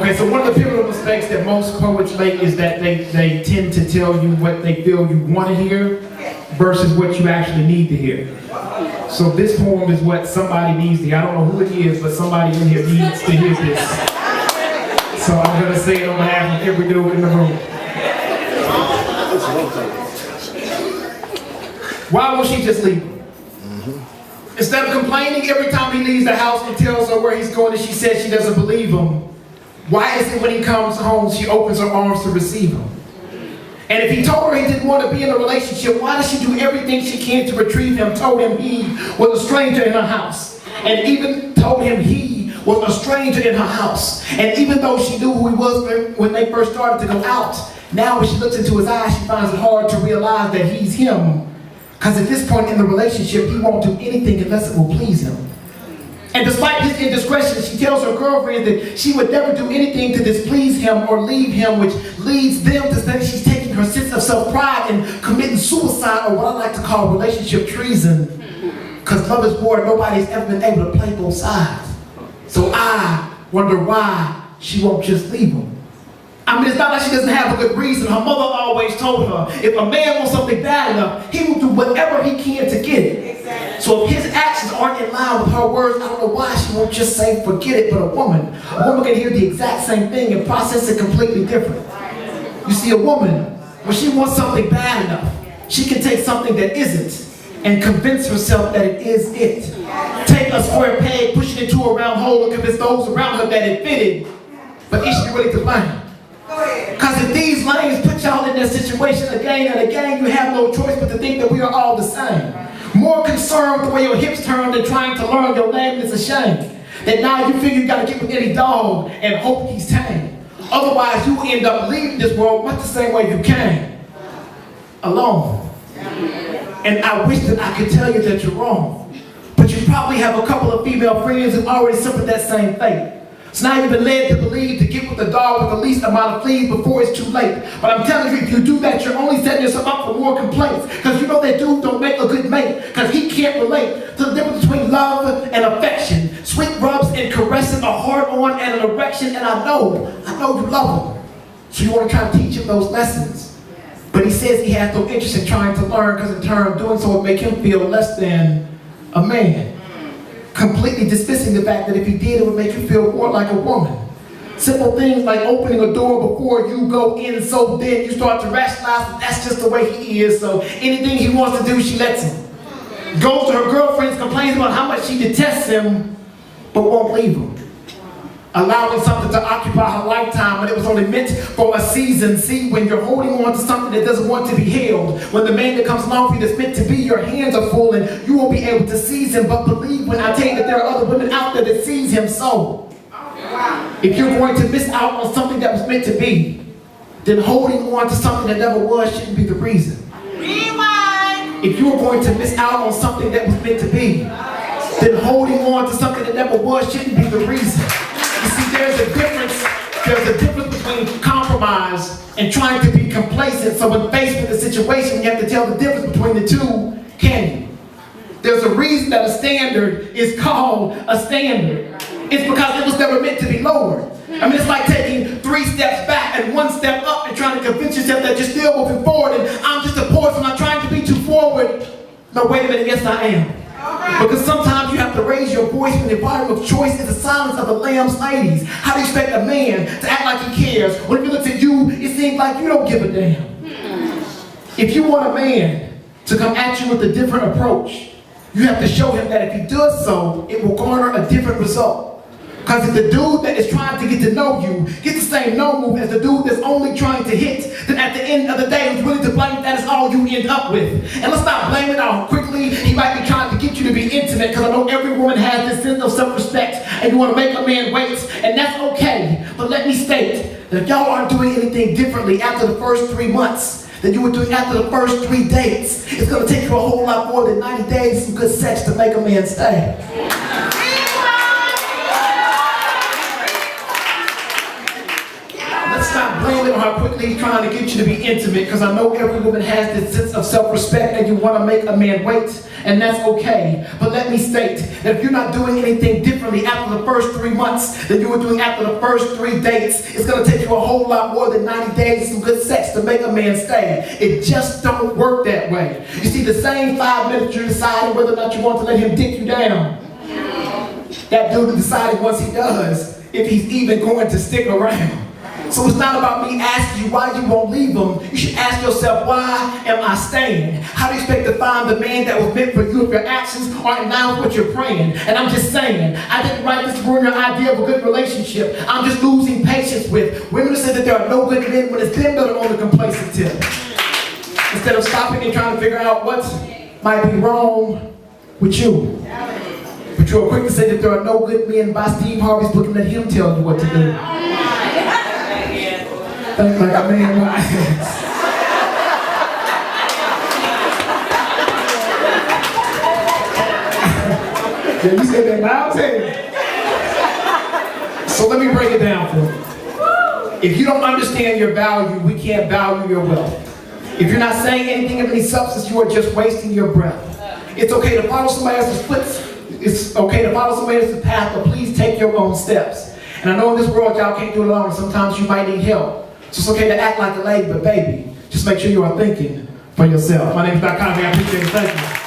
Okay, so one of the pivotal mistakes that most poets make is that they tend to tell you what they feel you want to hear versus what you actually need to hear. So this poem is what somebody needs to hear. I don't know who it is, but somebody in here needs to hear this. So I'm going to say it on behalf of every dude in the room. Why won't she just leave him? Instead of complaining every time he leaves the house and tells her where he's going and she says she doesn't believe him, why is it when he comes home she opens her arms to receive him? And if he told her he didn't want to be in a relationship, why does she do everything she can to retrieve him? Told him he was a stranger in her house. And even told him he was a stranger in her house. And even though she knew who he was when they first started to go out, now when she looks into his eyes, she finds it hard to realize that he's him. Because at this point in the relationship, he won't do anything unless it will please him. And despite his indiscretion, she tells her girlfriend that she would never do anything to displease him or leave him, which leads them to say she's taking her sense of self-pride and committing suicide, or what I like to call relationship treason. Because love is war, nobody's ever been able to play both sides. So I wonder why she won't just leave him. I mean, it's not like she doesn't have a good reason. Her mother always told her, if a man wants something bad enough, he will do whatever he can to get it. Exactly. So if his actions aren't in line with her words, I don't know why she won't just say, forget it. But a woman can hear the exact same thing and process it completely different. You see, a woman, when she wants something bad enough, she can take something that isn't and convince herself that it is it. Take a square peg, push it into a round hole, and convince those around her that it fitted. But is she really to blame? Because if these lanes put y'all in that situation again and again, you have no choice but to think that we are all the same. More concerned with the way your hips turn than trying to learn your name is a shame. That now you figure you got to get with any dog and hope he's tame. Otherwise, you end up leaving this world much the same way you came. Alone. And I wish that I could tell you that you're wrong. But you probably have a couple of female friends who already suffered that same fate. So now you've been led to believe to get with the dog with the least amount of fleas before it's too late. But I'm telling you, if you do that, you're only setting yourself up for more complaints. Because you know that dude don't make a good mate. Because he can't relate to the difference between love and affection. Sweet rubs and caressing, a hard-on and an erection. And I know you love him. So you want to try to teach him those lessons. But he says he has no interest in trying to learn, because in turn doing so would make him feel less than a man. Completely dismissing the fact that if he did, it would make you feel more like a woman. Simple things like opening a door before you go in, so then you start to rationalize that that's just the way he is, so anything he wants to do, she lets him. Goes to her girlfriends, complains about how much she detests him, but won't leave him. Allowing something to occupy her lifetime when it was only meant for a season. See, when you're holding on to something that doesn't want to be held, when the man that comes along for you that's meant to be, your hands are full and you won't be able to seize him. But believe when I tell you that there are other women out there that seize him so. If you're going to miss out on something that was meant to be, then holding on to something that never was shouldn't be the reason. Rewind. If you're going to miss out on something that was meant to be, then holding on to something that never was shouldn't be the reason. You see, there's a difference between compromise and trying to be complacent. So when faced with a situation, you have to tell the difference between the two, can you? There's a reason that a standard is called a standard. It's because it was never meant to be lowered. I mean, it's like taking 3 steps back and 1 step up and trying to convince yourself that you're still moving forward and I'm just a poise, I'm not trying to be too forward. No, wait a minute, yes I am. Because sometimes you have to raise your voice when the volume of choice is the silence of the lamb's ladies. How do you expect a man to act like he cares when if he looks at you, it seems like you don't give a damn? If you want a man to come at you with a different approach, you have to show him that if he does so, it will garner a different result. Because if the dude that is trying to get to know you gets the same no move as the dude that's only trying to hit, then at the end of the day, who's willing to blame, that is all you end up with. And let's not blame it on quickly. He might be trying to get you to be intimate, because I know every woman has this sense of self-respect and you want to make a man wait, and that's okay. But let me state that if y'all aren't doing anything differently after the first 3 months than you were doing after the first 3 dates, it's going to take you a whole lot more than 90 days of some good sex to make a man stay. Let's stop blaming speculate on how quickly he's trying to get you to be intimate, because I know every woman has this sense of self-respect and you want to make a man wait, and that's okay. But let me state that if you're not doing anything differently after the first 3 months than you were doing after the first 3 dates, it's going to take you a whole lot more than 90 days of some good sex to make a man stay. It just don't work that way. You see, the same 5 minutes you're deciding whether or not you want to let him dick you down, that dude is deciding once he does if he's even going to stick around. So it's not about me asking you why you won't leave him. You should ask yourself, why am I staying? How do you expect to find the man that was meant for you if your actions aren't in line with what you're praying? And I'm just saying, I didn't write this to ruin your idea of a good relationship. I'm just losing patience with women who say that there are no good men when it's them that are on the complacent tip. Instead of stopping and trying to figure out what might be wrong with you. But you're quick to say that there are no good men. Buy Steve Harvey's book and let him tell you what to do. Think like a man with hands. Yeah, you said that now, so let me break it down for you. If you don't understand your value, we can't value your wealth. If you're not saying anything of any substance, you are just wasting your breath. It's okay to follow somebody else's footsteps. It's okay to follow somebody else's path, but please take your own steps. And I know in this world y'all can't do it alone. Sometimes you might need help. So it's okay to act like a lady, but baby, just make sure you are thinking for yourself. My name is DICHOTOMY. I appreciate it. Thank you.